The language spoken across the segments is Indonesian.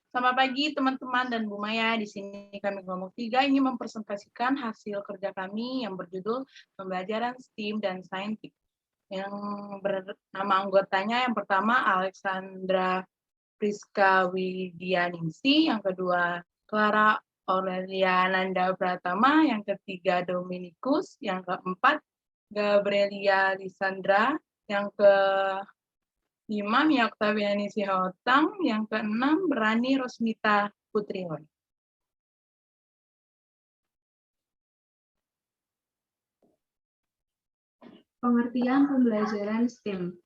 Selamat pagi teman-teman dan Bu Maya. Di sini kami kelompok 3 ingin mempresentasikan hasil kerja kami yang berjudul Pembelajaran STEAM dan Saintik. Yang bernama anggotanya yang pertama Alexandra Priska Widianingsi, yang kedua Clara Aurelia Nanda Pratama, yang ketiga Dominikus, yang keempat Gabrielia Lisandra, yang ke 5, Mia Oktaviani Sihotam, yang ke-6, Berani Rosmita Putriwan. Pengertian pembelajaran STEM.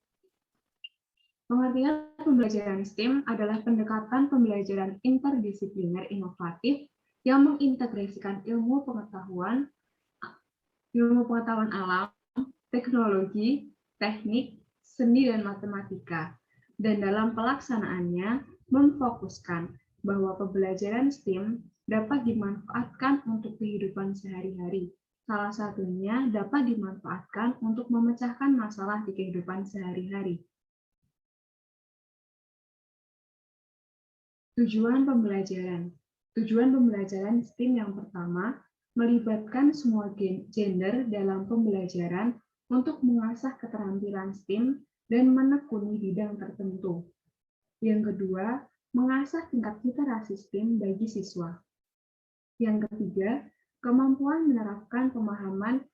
Pengertian pembelajaran STEM adalah pendekatan pembelajaran interdisipliner inovatif yang mengintegrasikan ilmu pengetahuan alam, teknologi, teknik, seni, dan matematika. Dan dalam pelaksanaannya, memfokuskan bahwa pembelajaran STEM dapat dimanfaatkan untuk kehidupan sehari-hari. Salah satunya dapat dimanfaatkan untuk memecahkan masalah di kehidupan sehari-hari. Tujuan pembelajaran. Tujuan pembelajaran STEM yang pertama, melibatkan semua gender dalam pembelajaran untuk mengasah keterampilan STEM dan menekuni bidang tertentu. Yang kedua, mengasah tingkat literasi STEM bagi siswa. Yang ketiga, kemampuan menerapkan pemahaman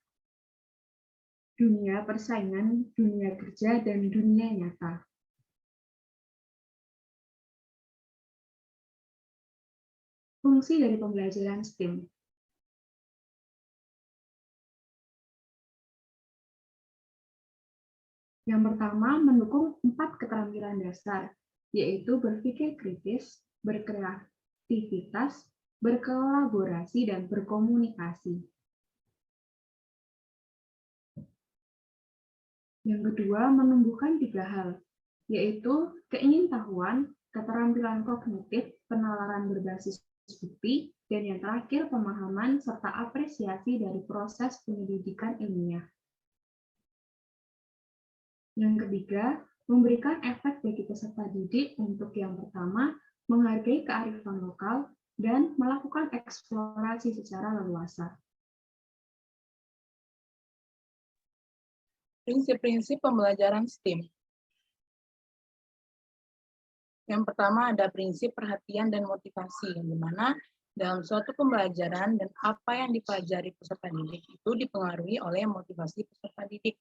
dunia persaingan, dunia kerja, dan dunia nyata. Fungsi dari pembelajaran STEM. Yang pertama, mendukung 4 keterampilan dasar, yaitu berpikir kritis, berkreativitas, berkolaborasi, dan berkomunikasi. Yang kedua, menumbuhkan 3 hal, yaitu keingintahuan, keterampilan kognitif, penalaran berbasis bukti, dan yang terakhir, pemahaman serta apresiasi dari proses penyelidikan ilmiah. Yang ketiga, memberikan efek bagi peserta didik untuk yang pertama, menghargai kearifan lokal dan melakukan eksplorasi secara leluasa. Prinsip-prinsip pembelajaran STEAM. Yang pertama ada prinsip perhatian dan motivasi, yang dimana dalam suatu pembelajaran dan apa yang dipelajari peserta didik itu dipengaruhi oleh motivasi peserta didik.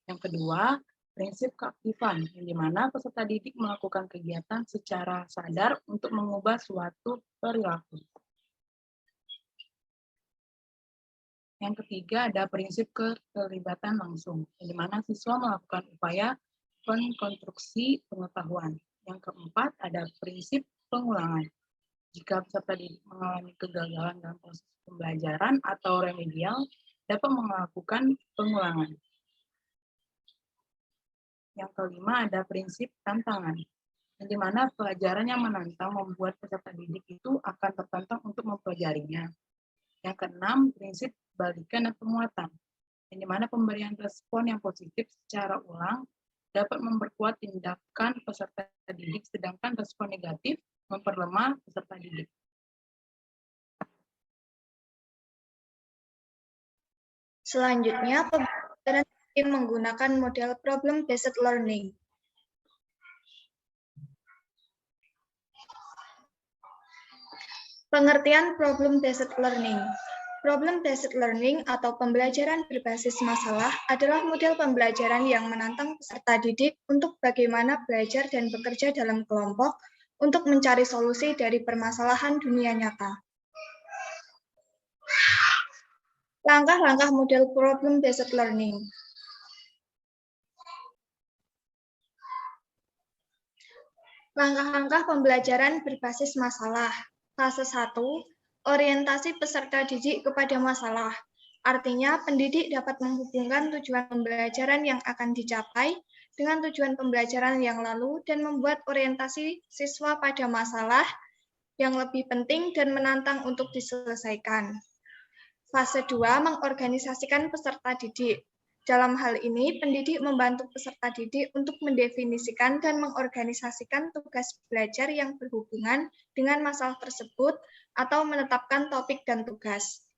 Yang kedua, prinsip keaktifan, yang dimana peserta didik melakukan kegiatan secara sadar untuk mengubah suatu perilaku. Yang ketiga ada prinsip keterlibatan langsung, yang dimana siswa melakukan upaya konstruksi pengetahuan. Yang keempat ada prinsip pengulangan. Jika peserta didik mengalami kegagalan dalam proses pembelajaran atau remedial, dapat melakukan pengulangan. Yang kelima ada prinsip tantangan, yang dimana pelajaran yang menantang membuat peserta didik itu akan tertantang untuk mempelajarinya. Yang keenam, prinsip balikan dan penguatan, yang dimana pemberian respon yang positif secara ulang dapat memperkuat tindakan peserta didik, sedangkan respon negatif memperlemah peserta didik. Selanjutnya, pembelajaran menggunakan model problem-based learning. Pengertian problem-based learning. Problem-based learning atau pembelajaran berbasis masalah adalah model pembelajaran yang menantang peserta didik untuk bagaimana belajar dan bekerja dalam kelompok untuk mencari solusi dari permasalahan dunia nyata. Langkah-langkah model problem-based learning. Langkah-langkah pembelajaran berbasis masalah. Fase 1, orientasi peserta didik kepada masalah. Artinya, pendidik dapat menghubungkan tujuan pembelajaran yang akan dicapai dengan tujuan pembelajaran yang lalu dan membuat orientasi siswa pada masalah yang lebih penting dan menantang untuk diselesaikan. Fase 2, mengorganisasikan peserta didik. Dalam hal ini, pendidik membantu peserta didik untuk mendefinisikan dan mengorganisasikan tugas belajar yang berhubungan dengan masalah tersebut atau menetapkan topik dan tugas.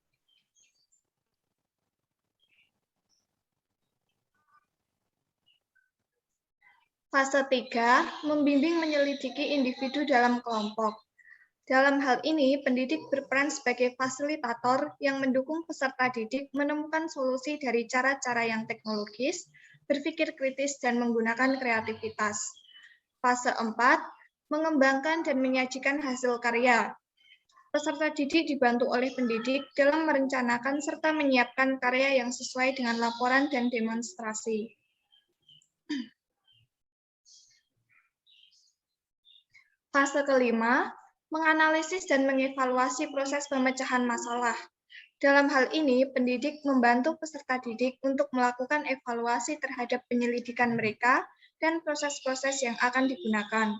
Fase 3, membimbing menyelidiki individu dalam kelompok. Dalam hal ini, pendidik berperan sebagai fasilitator yang mendukung peserta didik menemukan solusi dari cara-cara yang teknologis, berpikir kritis, dan menggunakan kreativitas. Fase 4, mengembangkan dan menyajikan hasil karya. Peserta didik dibantu oleh pendidik dalam merencanakan serta menyiapkan karya yang sesuai dengan laporan dan demonstrasi. Fase kelima, menganalisis dan mengevaluasi proses pemecahan masalah. Dalam hal ini, pendidik membantu peserta didik untuk melakukan evaluasi terhadap penyelidikan mereka dan proses-proses yang akan digunakan.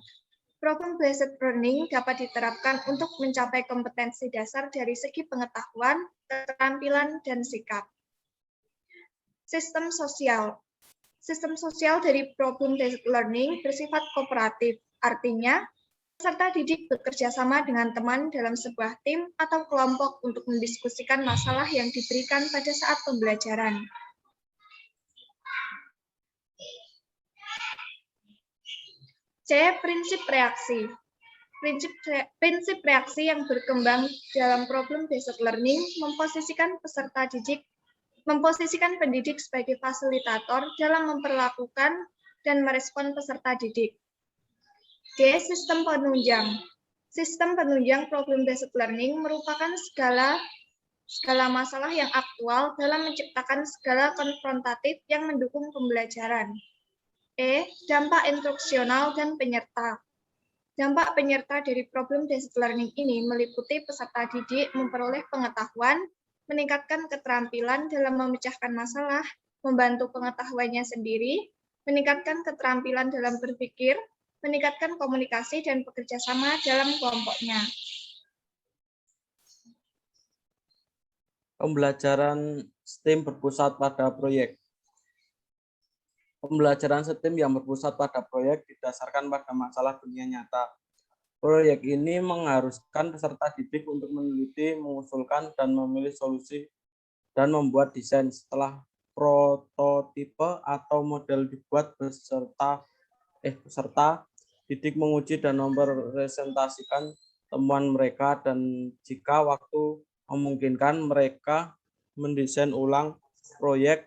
Problem-based learning dapat diterapkan untuk mencapai kompetensi dasar dari segi pengetahuan, keterampilan, dan sikap. Sistem sosial. Sistem sosial dari problem-based learning bersifat kooperatif, artinya peserta didik bekerja sama dengan teman dalam sebuah tim atau kelompok untuk mendiskusikan masalah yang diberikan pada saat pembelajaran. C. Prinsip reaksi. Prinsip reaksi yang berkembang dalam problem-based learning memposisikan pendidik sebagai fasilitator dalam memperlakukan dan merespon peserta didik. D. Sistem penunjang. Sistem penunjang problem-based learning merupakan skala masalah yang aktual dalam menciptakan skala konfrontatif yang mendukung pembelajaran. E. Dampak instruksional dan penyerta. Dampak penyerta dari problem-based learning ini meliputi peserta didik memperoleh pengetahuan, meningkatkan keterampilan dalam memecahkan masalah, membantu pengetahuannya sendiri, meningkatkan keterampilan dalam berpikir, meningkatkan komunikasi dan bekerja sama dalam kelompoknya. Pembelajaran STEM berpusat pada proyek. Pembelajaran STEM yang berpusat pada proyek didasarkan pada masalah dunia nyata. Proyek ini mengharuskan peserta didik untuk meneliti, mengusulkan, dan memilih solusi dan membuat desain. Setelah prototipe atau model dibuat, peserta didik menguji dan mempresentasikan temuan mereka, dan jika waktu memungkinkan mereka mendesain ulang proyek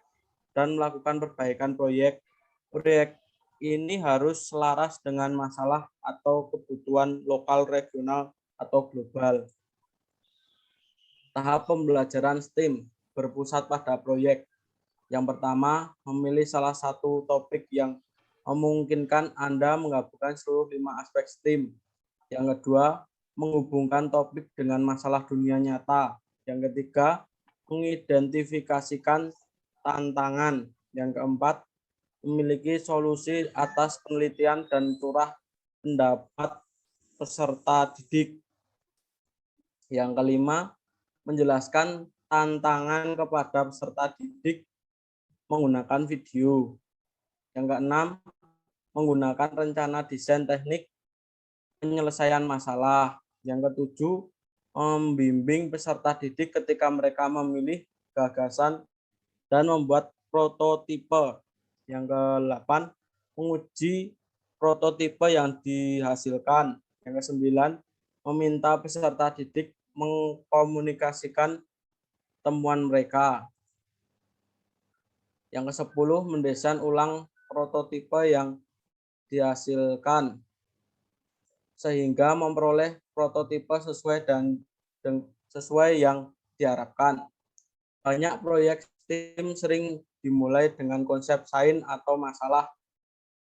dan melakukan perbaikan proyek. Proyek ini harus selaras dengan masalah atau kebutuhan lokal, regional, atau global. Tahap pembelajaran STEM berpusat pada proyek. Yang pertama, memilih salah satu topik yang memungkinkan Anda menggabungkan seluruh 5 aspek STEM. Yang kedua, menghubungkan topik dengan masalah dunia nyata. Yang ketiga, mengidentifikasikan tantangan. Yang keempat, memiliki solusi atas penelitian dan curah pendapat peserta didik. Yang kelima, menjelaskan tantangan kepada peserta didik menggunakan video. Yang keenam, menggunakan rencana desain teknik penyelesaian masalah. Yang ketujuh, membimbing peserta didik ketika mereka memilih gagasan dan membuat prototipe. Yang ke-8, menguji prototipe yang dihasilkan. Yang ke-9, meminta peserta didik mengkomunikasikan temuan mereka. Yang ke-10, mendesain ulang prototipe yang dihasilkan sehingga memperoleh prototipe sesuai yang diharapkan. Banyak proyek STEM sering dimulai dengan konsep sains atau masalah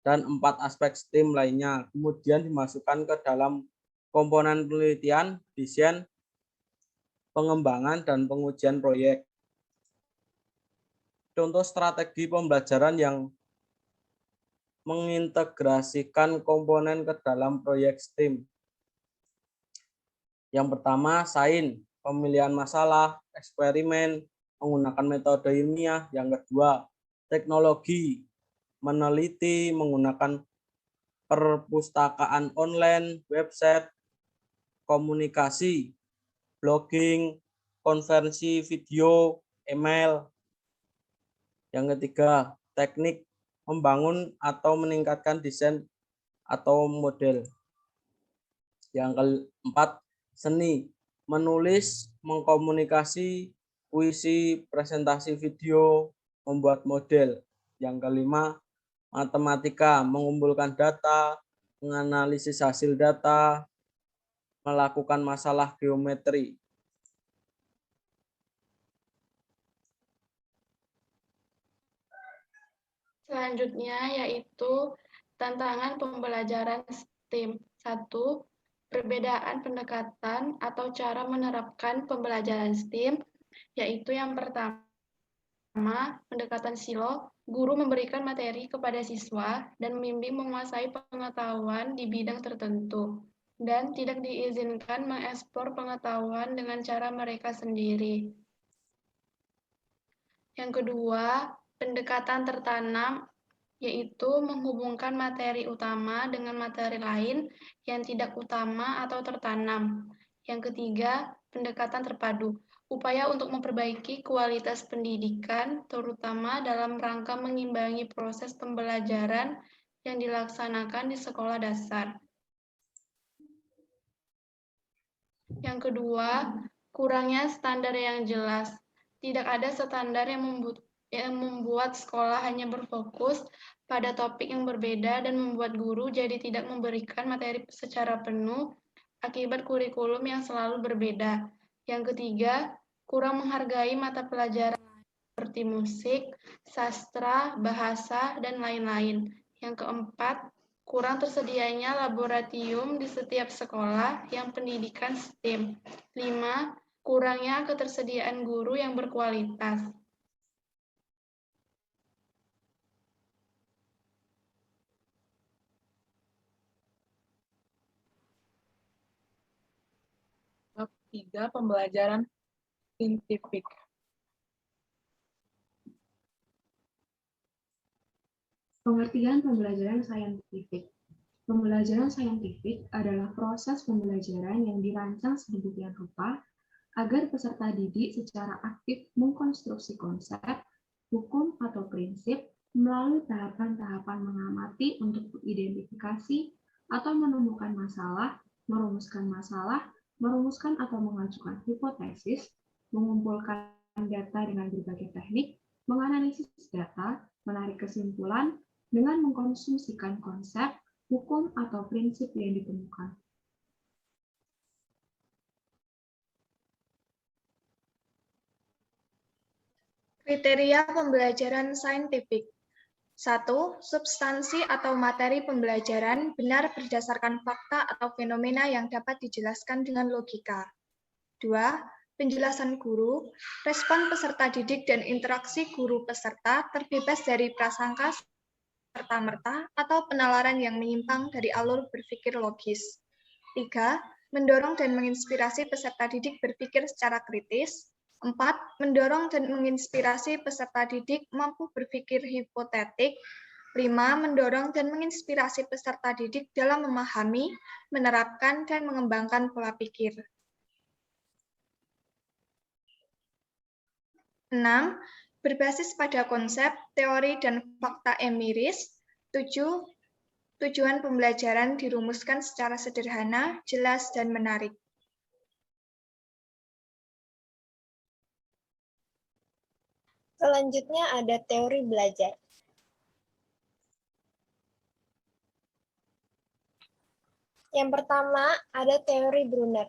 dan 4 aspek STEM lainnya, kemudian dimasukkan ke dalam komponen penelitian, desain, pengembangan, dan pengujian proyek. Contoh strategi pembelajaran yang mengintegrasikan komponen ke dalam proyek STEM. Yang pertama, sains, pemilihan masalah, eksperimen, menggunakan metode ilmiah. Yang kedua, teknologi, meneliti menggunakan perpustakaan online, website, komunikasi, blogging, konferensi video, email. Yang ketiga, teknik membangun atau meningkatkan desain atau model. Yang keempat, seni, menulis, mengkomunikasi, puisi, presentasi video, membuat model. Yang kelima, matematika, mengumpulkan data, menganalisis hasil data, melakukan masalah geometri. Selanjutnya yaitu tantangan pembelajaran STEAM. 1. Perbedaan pendekatan atau cara menerapkan pembelajaran STEAM, yaitu yang pertama, pendekatan silo, guru memberikan materi kepada siswa dan membimbing menguasai pengetahuan di bidang tertentu, dan tidak diizinkan mengeksplor pengetahuan dengan cara mereka sendiri. Yang kedua, pendekatan tertanam, yaitu menghubungkan materi utama dengan materi lain yang tidak utama atau tertanam. Yang ketiga, pendekatan terpadu, upaya untuk memperbaiki kualitas pendidikan, terutama dalam rangka mengimbangi proses pembelajaran yang dilaksanakan di sekolah dasar. Yang kedua, kurangnya standar yang jelas. Tidak ada standar yang membuat sekolah hanya berfokus pada topik yang berbeda dan membuat guru jadi tidak memberikan materi secara penuh akibat kurikulum yang selalu berbeda. Yang ketiga, kurang menghargai mata pelajaran seperti musik, sastra, bahasa, dan lain-lain. Yang keempat, kurang tersedianya laboratorium di setiap sekolah yang pendidikan STEM. 5. Kurangnya ketersediaan guru yang berkualitas. Bab 3, pembelajaran saintifik. Pengertian pembelajaran saintifik. Pembelajaran saintifik adalah proses pembelajaran yang dirancang sedemikian rupa agar peserta didik secara aktif mengkonstruksi konsep, hukum atau prinsip melalui tahapan-tahapan mengamati untuk mengidentifikasi atau menemukan masalah, merumuskan atau mengajukan hipotesis, mengumpulkan data dengan berbagai teknik, menganalisis data, menarik kesimpulan, dengan mengkonsumsikan konsep, hukum, atau prinsip yang ditemukan. Kriteria pembelajaran saintifik. 1. Substansi atau materi pembelajaran benar berdasarkan fakta atau fenomena yang dapat dijelaskan dengan logika. 2. Penjelasan guru, respon peserta didik dan interaksi guru peserta terbebas dari prasangka serta-merta atau penalaran yang menyimpang dari alur berpikir logis. 3. Mendorong dan menginspirasi peserta didik berpikir secara kritis. 4. Mendorong dan menginspirasi peserta didik mampu berpikir hipotetik. 5. Mendorong dan menginspirasi peserta didik dalam memahami, menerapkan, dan mengembangkan pola pikir. 6. Berbasis pada konsep, teori, dan fakta empiris. 7. Tujuan pembelajaran dirumuskan secara sederhana, jelas, dan menarik. Selanjutnya ada teori belajar. Yang pertama ada teori Brunner.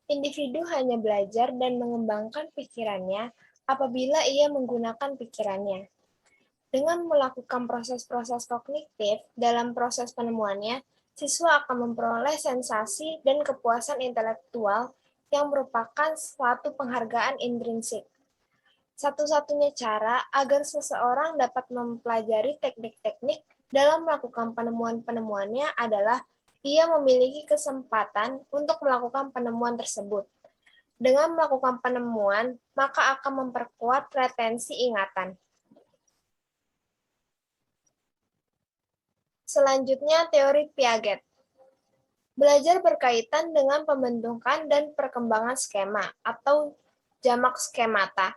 Individu hanya belajar dan mengembangkan pikirannya apabila ia menggunakan pikirannya. Dengan melakukan proses-proses kognitif dalam proses penemuannya, siswa akan memperoleh sensasi dan kepuasan intelektual yang merupakan suatu penghargaan intrinsik. Satu-satunya cara agar seseorang dapat mempelajari teknik-teknik dalam melakukan penemuan-penemuannya adalah ia memiliki kesempatan untuk melakukan penemuan tersebut. Dengan melakukan penemuan, maka akan memperkuat retensi ingatan. Selanjutnya, teori Piaget. Belajar berkaitan dengan pembentukan dan perkembangan skema atau jamak skemata.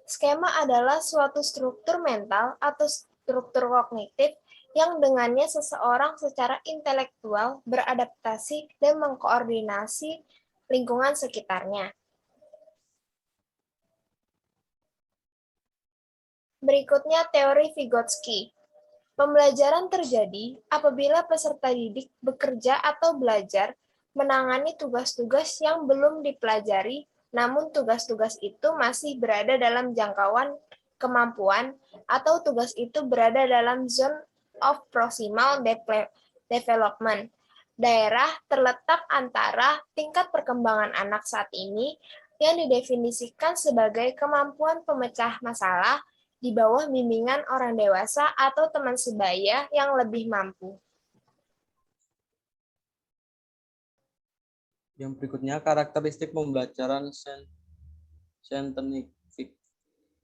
Skema adalah suatu struktur mental atau struktur kognitif yang dengannya seseorang secara intelektual beradaptasi dan mengkoordinasi lingkungan sekitarnya. Berikutnya teori Vygotsky. Pembelajaran terjadi apabila peserta didik bekerja atau belajar menangani tugas-tugas yang belum dipelajari, namun tugas-tugas itu masih berada dalam jangkauan kemampuan atau tugas itu berada dalam zone of proximal development. Daerah terletak antara tingkat perkembangan anak saat ini yang didefinisikan sebagai kemampuan pemecah masalah di bawah bimbingan orang dewasa atau teman sebaya yang lebih mampu. Yang berikutnya, karakteristik pembelajaran saintifik.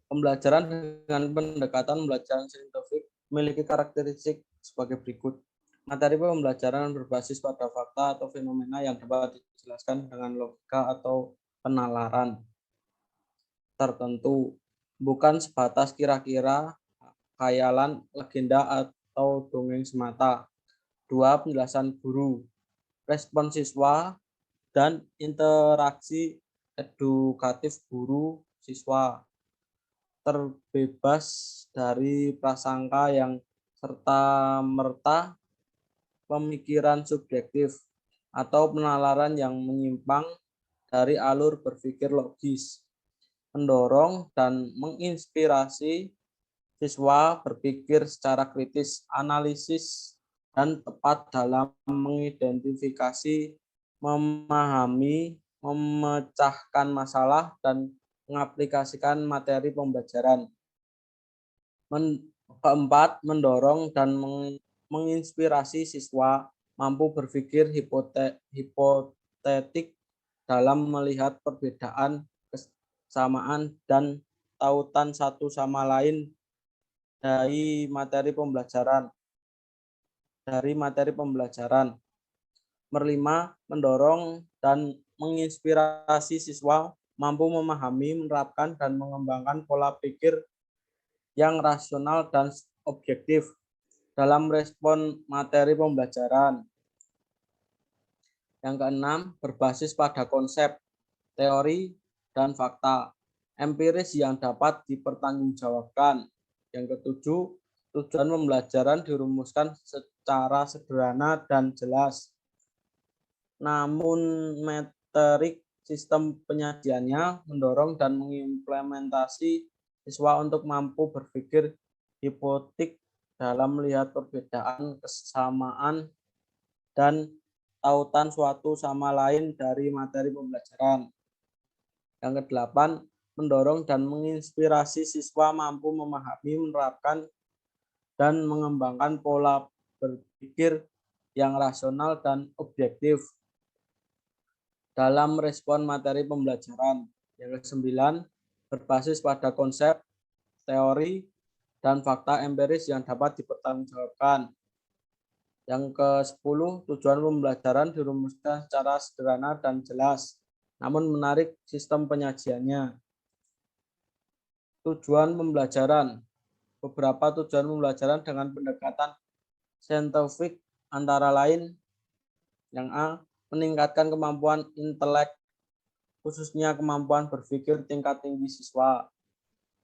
Pembelajaran dengan pendekatan pembelajaran saintifik memiliki karakteristik sebagai berikut. Materi pembelajaran berbasis pada fakta atau fenomena yang dapat dijelaskan dengan logika atau penalaran tertentu, bukan sebatas kira-kira, khayalan, legenda, atau dongeng semata. 2. Penjelasan guru, respon siswa, dan interaksi edukatif guru-siswa. Terbebas dari prasangka yang serta-merta, pemikiran subjektif, atau penalaran yang menyimpang dari alur berpikir logis. Mendorong dan menginspirasi siswa berpikir secara kritis, analisis, dan tepat dalam mengidentifikasi, memahami, memecahkan masalah, dan mengaplikasikan materi pembelajaran. Keempat, mendorong dan menginspirasi siswa mampu berpikir hipotetik dalam melihat perbedaan, kesamaan, dan tautan satu sama lain dari materi pembelajaran. Berlima, mendorong dan menginspirasi siswa mampu memahami, menerapkan, dan mengembangkan pola pikir yang rasional dan objektif dalam respon materi pembelajaran. Yang keenam, berbasis pada konsep, teori, dan fakta empiris yang dapat dipertanggungjawabkan. Yang ketujuh, tujuan pembelajaran dirumuskan secara sederhana dan jelas, namun metrik sistem penyajiannya mendorong dan mengimplementasi siswa untuk mampu berpikir hipotetik dalam melihat perbedaan, kesamaan, dan tautan suatu sama lain dari materi pembelajaran. Yang kedelapan, mendorong dan menginspirasi siswa mampu memahami, menerapkan, dan mengembangkan pola berpikir yang rasional dan objektif dalam respon materi pembelajaran. Yang kesembilan, berbasis pada konsep, teori, dan fakta empiris yang dapat dipertanggungjawabkan. Yang ke-10, tujuan pembelajaran dirumuskan secara sederhana dan jelas, namun menarik sistem penyajiannya. Tujuan pembelajaran. Beberapa tujuan pembelajaran dengan pendekatan saintifik antara lain: yang A, meningkatkan kemampuan intelek, khususnya kemampuan berpikir tingkat tinggi siswa.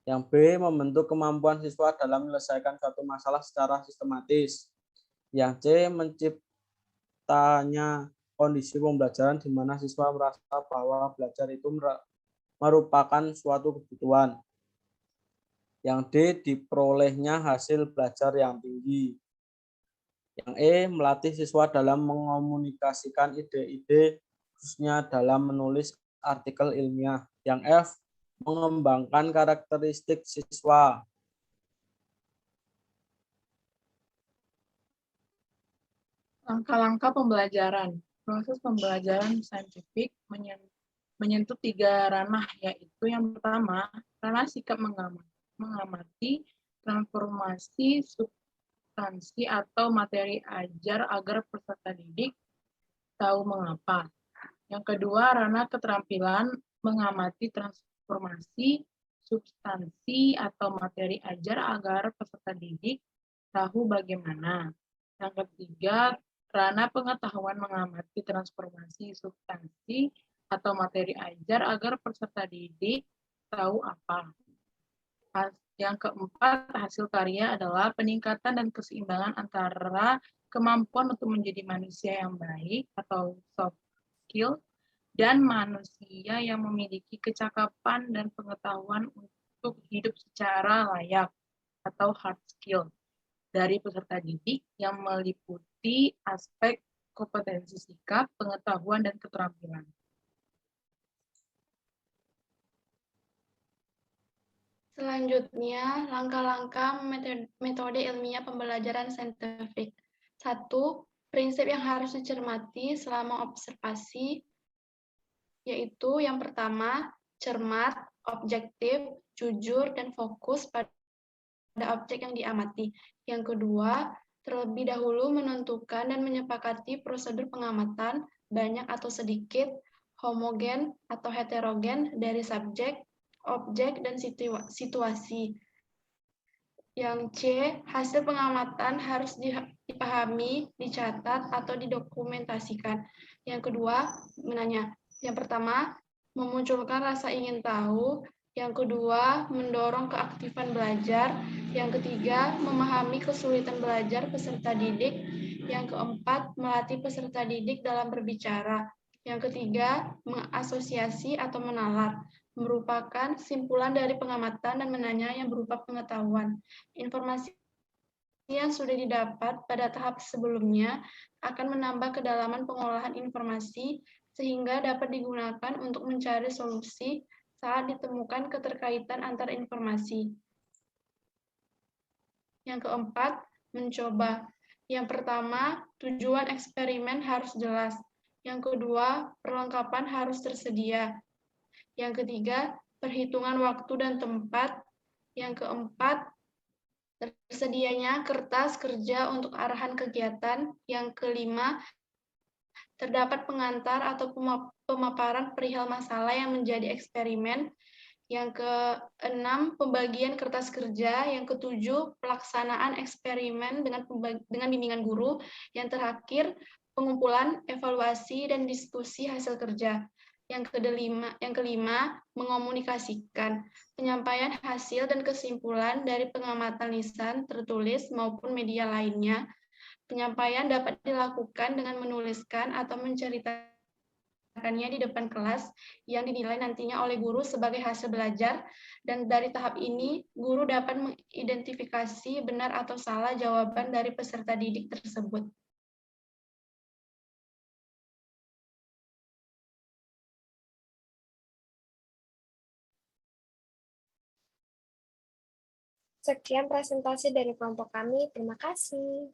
Yang B, membentuk kemampuan siswa dalam menyelesaikan suatu masalah secara sistematis. Yang C, menciptanya kondisi pembelajaran di mana siswa merasa bahwa belajar itu merupakan suatu kebutuhan. Yang D, diperolehnya hasil belajar yang tinggi. Yang E, melatih siswa dalam mengomunikasikan ide-ide, khususnya dalam menulis artikel ilmiah. Yang F, mengembangkan karakteristik siswa. Langkah-langkah pembelajaran. Proses pembelajaran saintifik menyentuh 3 ranah, yaitu yang pertama, ranah sikap mengamati, transformasi substansi atau materi ajar agar peserta didik tahu mengapa. Yang kedua, ranah keterampilan mengamati transformasi substansi atau materi ajar agar peserta didik tahu bagaimana. Yang ketiga, ranah pengetahuan mengamati transformasi substansi atau materi ajar agar peserta didik tahu apa. Yang keempat, hasil karya adalah peningkatan dan keseimbangan antara kemampuan untuk menjadi manusia yang baik atau soft skill dan manusia yang memiliki kecakapan dan pengetahuan untuk hidup secara layak atau hard skill dari peserta didik yang meliputi aspek kompetensi sikap, pengetahuan, dan keterampilan. Selanjutnya, langkah-langkah metode ilmiah pembelajaran saintifik. 1. Prinsip yang harus dicermati selama observasi, yaitu yang pertama, cermat, objektif, jujur, dan fokus pada objek yang diamati. Yang kedua, terlebih dahulu menentukan dan menyepakati prosedur pengamatan, banyak atau sedikit, homogen atau heterogen dari subjek, objek, dan situasi. Yang C, hasil pengamatan harus dipahami, dicatat, atau didokumentasikan. Yang kedua, menanya. Yang pertama, memunculkan rasa ingin tahu. Yang kedua, mendorong keaktifan belajar. Yang ketiga, memahami kesulitan belajar peserta didik. Yang keempat, melatih peserta didik dalam berbicara. Yang ketiga, mengasosiasi atau menalar, merupakan simpulan dari pengamatan dan menanya yang berupa pengetahuan. Informasi yang sudah didapat pada tahap sebelumnya akan menambah kedalaman pengolahan informasi sehingga dapat digunakan untuk mencari solusi saat ditemukan keterkaitan antar informasi. Yang keempat, mencoba. Yang pertama, tujuan eksperimen harus jelas. Yang kedua, perlengkapan harus tersedia. Yang ketiga, perhitungan waktu dan tempat. Yang keempat, tersedianya kertas kerja untuk arahan kegiatan. Yang kelima, terdapat pengantar atau pemaparan perihal masalah yang menjadi eksperimen. Yang keenam, pembagian kertas kerja. Yang ketujuh, pelaksanaan eksperimen dengan bimbingan guru. Yang terakhir, pengumpulan, evaluasi, dan diskusi hasil kerja. Yang kelima, mengomunikasikan. Penyampaian hasil dan kesimpulan dari pengamatan lisan, tertulis, maupun media lainnya. Penyampaian dapat dilakukan dengan menuliskan atau menceritakannya di depan kelas yang dinilai nantinya oleh guru sebagai hasil belajar, dan dari tahap ini guru dapat mengidentifikasi benar atau salah jawaban dari peserta didik tersebut. Sekian presentasi dari kelompok kami. Terima kasih.